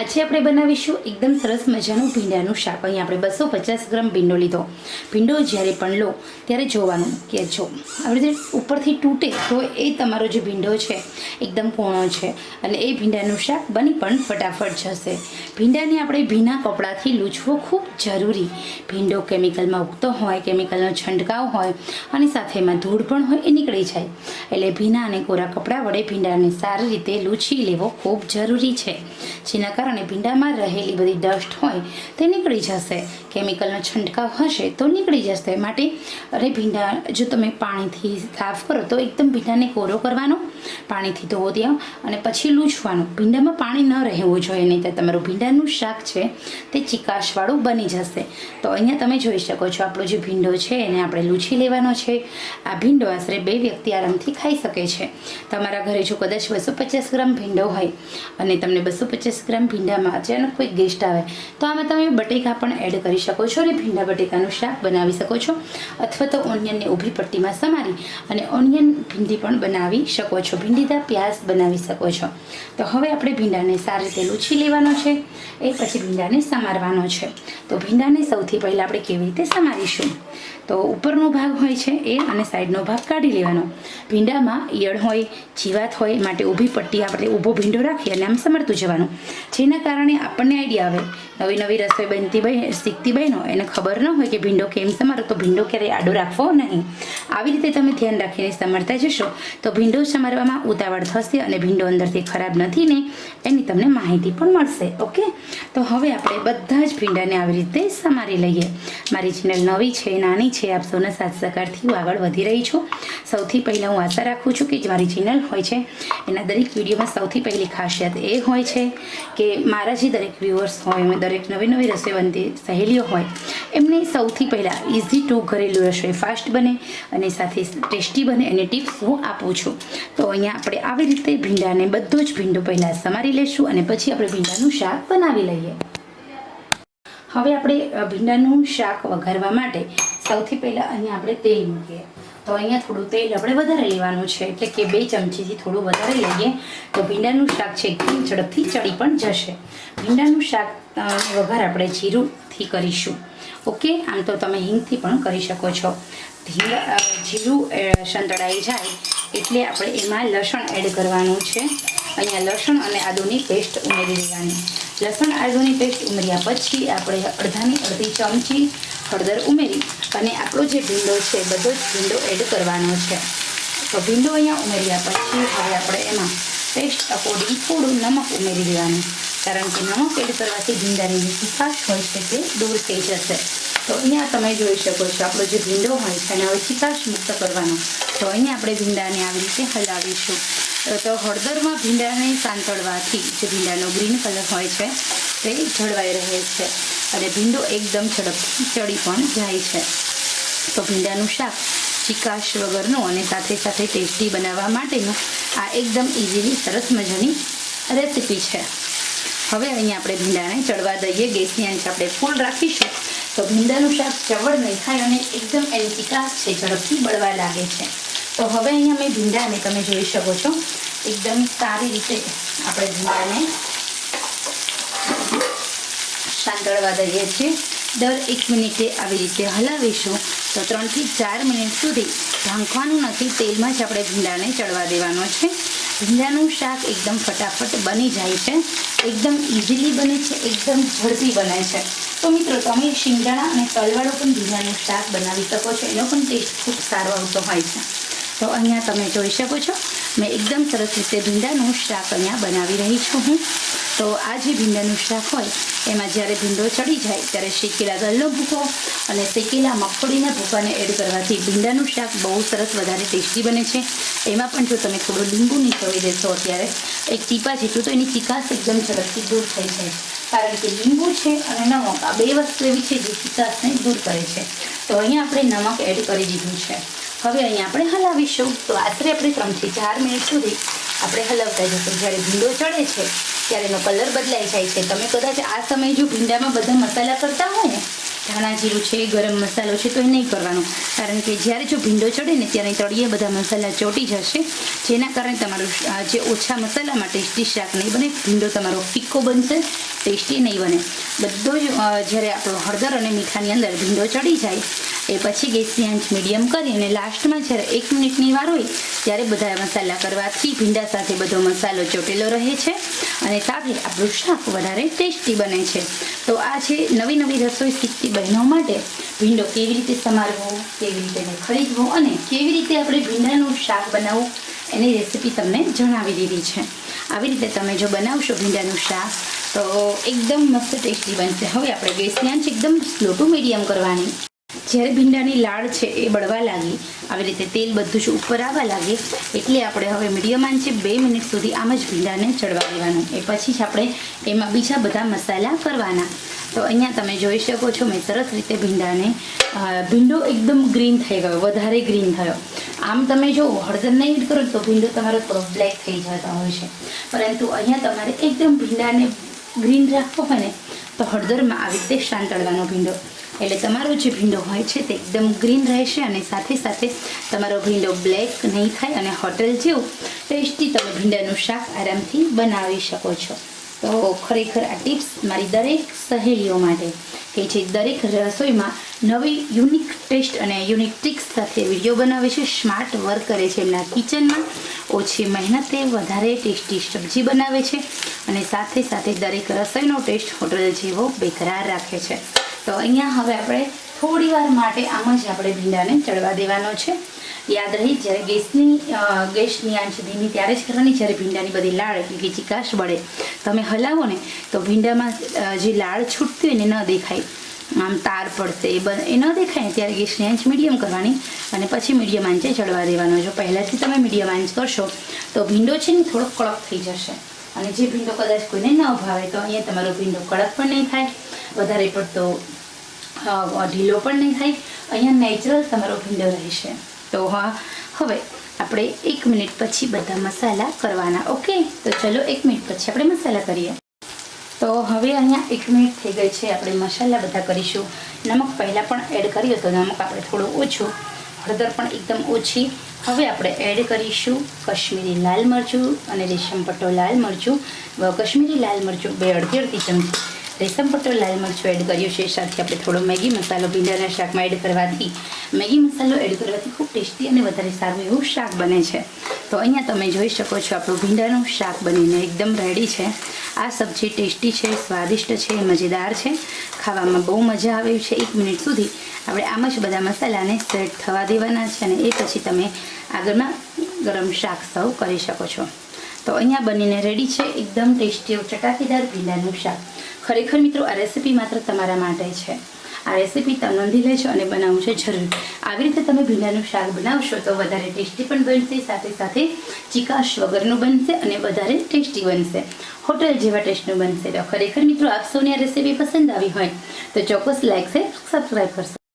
આજે આપણે બનાવીશું એકદમ સરસ મજાનું ભીંડાનું શાક। અહીં આપણે 250 ગ્રામ ભીંડો લીધો। ભીંડો જ્યારે પણ લો ત્યારે જોવાનું કે જો આવી રીતે ઉપરથી તૂટે તો એ તમારો જે ભીંડો છે એકદમ પોણો છે અને એ ભીંડાનું શાક બની પણ ફટાફટ જશે। ભીંડાને આપણે ભીના કપડાથી લૂછવો ખૂબ જરૂરી। ભીંડો કેમિકલમાં ઉગતો હોય, કેમિકલનો છંટકાવ હોય અને સાથે એમાં ધૂળ પણ હોય એ નીકળી જાય, એટલે ભીના અને કોરા કપડાં વડે ભીંડાને સારી રીતે લૂછી લેવો ખૂબ જરૂરી છે, જેના કારણે ભીંડામાં રહેલી બધી ડસ્ટ હોય તે નીકળી જશે। કેમિકલનો છંટકાવ હશે તો નીકળી જશે। માટે ભીંડા જો તમે પાણીથી સાફ કરો તો એકદમ ભીંડાને કોરો કરવાનો, પાણીથી ધોવો દો અને પછી લૂછવાનું। ભીંડામાં પાણી ન રહેવું જોઈએ, નહીં તો તમારું ભીંડાનું શાક છે તે ચીકાશવાળું બની જશે। તો અહીંયા તમે જોઈ શકો છો આપણો જે ભીંડો છે એને આપણે લૂછી લેવાનો છે। આ ભીંડો આશરે 2 વ્યક્તિ આરામથી ખાઈ શકે છે। તમારા ઘરે જો કદાચ 250 ગ્રામ ભીંડો હોય અને તમને 250 ગ્રામ ભીંડામાં અચાનક કોઈ ગેસ્ટ આવે તો આમાં તમે બટેકા પણ એડ કરી શકો છો અને ભીંડા બટેકાનું શાક બનાવી શકો છો, અથવા તો ઓનિયનને ઊભી પટ્ટીમાં સમારી અને ઓનિયન ભીંડી પણ બનાવી શકો છો, ભીંડીદા પ્યાઝ બનાવી શકો છો। તો હવે આપણે ભીંડાને સારી રીતે લૂછી લેવાનો છે, એ પછી ભીંડાને સમારવાનો છે। તો ભીંડાને સૌથી પહેલાં આપણે કેવી રીતે સમારીશું, તો ઉપરનો ભાગ હોય છે એ અને સાઈડનો ભાગ કાઢી લેવાનો। ભીંડામાં ઈયળ હોય, જીવાત હોય, માટે ઊભી પટ્ટી આપણે ઊભો ભીંડો રાખી અને આમ સમરતું જવાનું, જેના કારણે આપણને આઈડિયા આવે। નવી નવી રસોઈ શીખતી બહેનો એને ખબર ન હોય કે ભીંડો કેમ સમારો તો ભીંડો ક્યારેય આડો રાખવો નહીં। આવી રીતે તમે ધ્યાન રાખીને સમારતા જશો તો ભીંડો સમારવામાં ઉતાવળ થશે અને ભીંડો અંદરથી ખરાબ નથી ને એની તમને માહિતી પણ મળશે। ઓકે, તો હવે આપણે બધા જ ભીંડાને આવી રીતે સમારી લઈએ। મારી ચેનલ નવી છે, નાની છે, આપ સૌના સાથ સહકારથી હું આગળ વધી રહી છું। સૌથી પહેલાં હું આશા રાખું છું કે મારી ચેનલ હોય છે એના દરેક વિડીયોમાં સૌથી પહેલી ખાસિયત એ હોય છે કે મારા જે દરેક વ્યુઅર્સ હોય, દરેક નવી નવી રસોઈ બનતી સહેલીઓ હોય, એમને સૌથી પહેલાં ઇઝી ટુ ઘરેલું રસોઈ ફાસ્ટ બને અને સાથે ટેસ્ટી બને એની ટિપ્સ હું આપું છું। તો અહીંયા આપણે આવી રીતે ભીંડાને બધો જ ભીંડો પહેલાં સમારી લઈશું અને પછી આપણે ભીંડાનું શાક બનાવી લઈએ। હવે આપણે ભીંડાનું શાક વઘારવા માટે સૌથી પહેલાં અહીંયા આપણે તેલ મૂકીએ। તો અહીંયા થોડું તેલ આપણે વધારે લેવાનું છે, એટલે કે 2 ચમચીથી થોડું વધારે લઈએ તો ભીંડાનું શાક છે એકદમ ઝડપથી ચડી પણ જશે। ભીંડાનું શાક વઘાર આપણે જીરુંથી કરીશું। ઓકે, આમ તો તમે હિંગથી પણ કરી શકો છો। જીરું સંતળાઈ જાય એટલે આપણે એમાં લસણ એડ કરવાનું છે। અહીંયા લસણ અને આદુની પેસ્ટ ઉમેરી દેવાની। લસણ આદુની પેસ્ટ ઉમેર્યા પછી આપણે અડધી ચમચી હળદર ઉમેરી અને આપણો જે ભીંડો છે બધો જ ભીંડો એડ કરવાનો છે। તો ભીંડો અહીંયા ઉમેર્યા પછી હવે આપણે એમાં ટેસ્ટ અકોર્ડિંગ થોડું નમક ઉમેરી દેવાનું, કારણ કે નમક એડ કરવાથી ભીંડાની જે તીખાશ હોય છે તે દૂર થઈ જશે। તો અહીંયા તમે જોઈ શકો છો આપણો જે ભીંડો હોય છે એને હવે ચીકાશ મુક્ત કરવાનો। તો અહીંયા આપણે ભીંડાને આવી રીતે હલાવીશું। તો હળદરમાં ભીંડાને સાંતળવાથી જે ભીંડાનો ગ્રીન કલર હોય છે તે જળવાઈ રહે છે અને ભીંડો એકદમ ઝડપથી ચડી પણ જાય છે। તો ભીંડાનું શાક ચીકાશ વગરનું અને સાથે સાથે ટેસ્ટી બનાવવા માટેનું આ એકદમ ઇઝીલી સરસ મજાની રેસીપી છે। હવે અહીંયા આપણે ભીંડાને ચડવા દઈએ। ગેસની આંચ આપણે ફૂલ રાખીશું તો ભીંડાનું શાક ચવડ નહીં થાય અને એકદમ એની ચીકાશ છે ઝડપથી બળવા લાગે છે। તો હવે અહીંયા મેં ભીંડાને તમે જોઈ શકો છો એકદમ સારી રીતે આપણે ભીંડાને સાંતળવા દઈએ છીએ। દર 1 મિનિટે આવી રીતે હલાવીશું તો 3 થી 4 મિનિટ સુધી ઢાંકવાનું નથી, તેલમાં જ આપણે ભીંડાને ચડવા દેવાનો છે। ભીંડાનું શાક એકદમ ફટાફટ બની જાય છે, એકદમ ઇઝીલી બને છે, એકદમ ઝડપી બને છે। તો મિત્રો તમે શિંગદાણા અને તલવાળું પણ ભીંડાનું શાક બનાવી શકો છો, એનો પણ ટેસ્ટ ખૂબ સારો આવતો હોય છે। તો અહીંયા તમે જોઈ શકો છો મેં એકદમ સરસ રીતે ભીંડાનું શાક અહીંયા બનાવી રહી છું હું। તો આ જે ભીંડાનું શાક હોય એમાં જ્યારે ભીંડો ચડી જાય ત્યારે શેકેલા ગલનો ભૂકો અને શેકેલા મગફળીના ભૂકાને એડ કરવાથી ભીંડાનું શાક બહુ સરસ વધારે ટેસ્ટી બને છે। એમાં પણ જો તમે થોડું લીંબુ નીચોવી દેશો અત્યારે એક ટીપા જેટલું, તો એની ચીકાશ એકદમ ઝડપથી દૂર થઈ જાય, કારણ કે લીંબુ છે અને નમક આ 2 વસ્તુ એવી છે જે ચીકાશને દૂર કરે છે। તો અહીંયા આપણે નમક એડ કરી દીધું છે। હવે અહીંયા આપણે હલાવીશું તો આશરે આપણે 3 થી 4 મિનિટ સુધી આપણે હલાવતા જશું। જ્યારે ભીંડો ચડે છે ત્યારે એનો કલર બદલાઈ જાય છે। તમે કદાચ આ સમયે જો ભીંડામાં બધા મસાલા કરતા હોય ને ધાણા જીરું છે, ગરમ મસાલો છે, તો એ નહીં કરવાનું, કારણ કે જ્યારે જો ભીંડો ચડે ને ત્યારે તળીએ બધા મસાલા ચોંટી જશે, જેના કારણે તમારું જે ઓછા મસાલામાં ટેસ્ટી શાક નહીં બને, ભીંડો તમારો ફીકો બનશે, ટેસ્ટી નહીં બને. બધો જ જ્યારે આપણો હળદર અને મીઠાની અંદર ભીંડો ચડી જાય એ પછી ગેસની આંચ મીડિયમ કરી અને લાસ્ટમાં જ્યારે 1 મિનિટની વાર હોય ત્યારે બધા મસાલા કરવાથી ભીંડા સાથે બધો મસાલો ચોટેલો રહે છે અને સાથે આપણું શાક વધારે ટેસ્ટી બને છે. તો આ છે નવી નવી રસોઈ શીખતી બહેનો માટે ભીંડો કેવી રીતે સમારવો, કેવી રીતે ખરીદવો અને કેવી રીતે આપણે ભીંડાનું શાક બનાવવું એની રેસીપી તમને જણાવી દીધી છે. આવી રીતે તમે જો બનાવશો ભીંડાનું શાક તો એકદમ મસ્ત ટેસ્ટી બનશે. હવે આપણે ગેસની આંચ એકદમ સ્લો ટુ મીડિયમ કરવાની. જ્યારે ભીંડાની લાળ છે એ બળવા લાગી, આવી રીતે તેલ બધું જ ઉપર આવવા લાગે એટલે આપણે હવે મીડિયમ આંચે 2 મિનિટ સુધી આમ જ ભીંડાને ચડવા દેવાનું. એ પછી જ આપણે એમાં બીજા બધા મસાલા કરવાના. તો અહીંયા તમે જોઈ શકો છો મેં સરસ રીતે ભીંડો એકદમ ગ્રીન થઈ ગયો, વધારે ગ્રીન થયો. આમ તમે જો હળદર નહીં એડ કરો તો ભીંડો તમારો થોડો બ્લેક થઈ જતો હોય છે, પરંતુ અહીંયા તમારે એકદમ ભીંડાને ગ્રીન રાખવો હોય ને તો હળદરમાં આવી રીતે સાંતળવાનો ભીંડો, એટલે તમારો જે ભીંડો હોય છે તે એકદમ ગ્રીન રહેશે અને સાથે સાથે તમારો ભીંડો બ્લેક નહીં થાય અને હોટલ જેવું ટેસ્ટી તમે ભીંડાનું શાક આરામથી બનાવી શકો છો. તો ખરેખર આ ટિપ્સ મારી દરેક સહેલીઓ માટે કે જે દરેક રસોઈમાં નવી યુનિક ટેસ્ટ અને યુનિક ટ્રિક્સ સાથે વિડીયો બનાવે છે, સ્માર્ટ વર્ક કરે છે એમના કિચનમાં, ઓછી મહેનતે વધારે ટેસ્ટી સબ્જી બનાવે છે અને સાથે સાથે દરેક રસોઈનો ટેસ્ટ હોટલ જેવો બેકરાર રાખે છે. તો અહીંયા હવે આપણે થોડી વાર માટે આમ જ આપણે ભીંડાને ચડવા દેવાનો છે. યાદ રહી જ્યારે ગેસની આંચ ધીમી ત્યારે જ કરવાની જ્યારે ભીંડાની બધી લાળ એટલે કે ચીકાશ બળે. તમે હલાવો ને તો ભીંડામાં જે લાળ છૂટતી હોય ને ન દેખાય, આમ તાર પડશે એ ન દેખાય ને ત્યારે ગેસની આંચ મીડિયમ કરવાની અને પછી મીડિયમ આંચે ચડવા દેવાનો. જો પહેલાંથી તમે મીડિયમ આંચ કરશો તો ભીંડો છે ને થોડો કડક થઈ જશે અને જે ભીંડો કદાચ કોઈને ન ભાવે તો અહીંયા તમારો ભીંડો કડક પણ નહીં થાય, વધારે પડતો ઢીલો પણ નહીં થાય, અહીંયા નેચરલ તમારો ભીંડો રહેશે. તો હા, હવે આપણે 1 મિનિટ પછી બધા મસાલા કરવાના. ઓકે, તો ચલો 1 મિનિટ પછી આપણે મસાલા કરીએ. તો હવે અહીંયા 1 મિનિટ થઈ ગઈ છે, આપણે મસાલા બધા કરીશું. નમક પહેલાં પણ એડ કર્યો તો નમક આપણે થોડું ઓછું, હળદર પણ એકદમ ઓછી. હવે આપણે એડ કરીશું કશ્મીરી લાલ મરચું અને રેશમ પટ્ટો લાલ મરચું. કશ્મીરી લાલ મરચું 2 અડધી ચમચી, રેશમ પટ્ટો લાલ મરચું એડ કર્યું છે. સાથે આપણે થોડો મેગી મસાલો ભીંડાના શાકમાં એડ કરવાથી ખૂબ ટેસ્ટી અને વધારે સારું એવું શાક બને છે. તો અહીંયા તમે જોઈ શકો છો આપણું ભીંડાનું શાક બનીને એકદમ રેડી છે. આ સબ્જી ટેસ્ટી છે, સ્વાદિષ્ટ છે, મજેદાર છે, ખાવામાં બહુ મજા આવે છે. 1 મિનિટ સુધી આપણે આમ જ બધા મસાલાને સેટ થવા દેવાના છે અને એ પછી તમે આગળમાં ગરમ શાક સર્વ કરી શકો છો. તો અહીંયા બનીને રેડી છે એકદમ ટેસ્ટી એવું ચટાકેદાર ભીંડાનું શાક. ખરેખર મિત્રો આ રેસીપી માત્ર તમારા માટે છે. આ રેસીપી તમે નોંધી લેજો અને બનાવવું છે જરૂર. આવી રીતે તમે ભીંડાનું શાક બનાવશો તો વધારે ટેસ્ટી પણ બનશે, સાથે સાથે ચીકાશ વગરનું બનશે અને વધારે ટેસ્ટી બનશે, હોટલ જેવા ટેસ્ટનું બનશે. તો ખરેખર મિત્રો આપ સૌને આ રેસીપી પસંદ આવી હોય તો ચોક્કસ લાઈક છે, સબસ્ક્રાઈબ કરશો.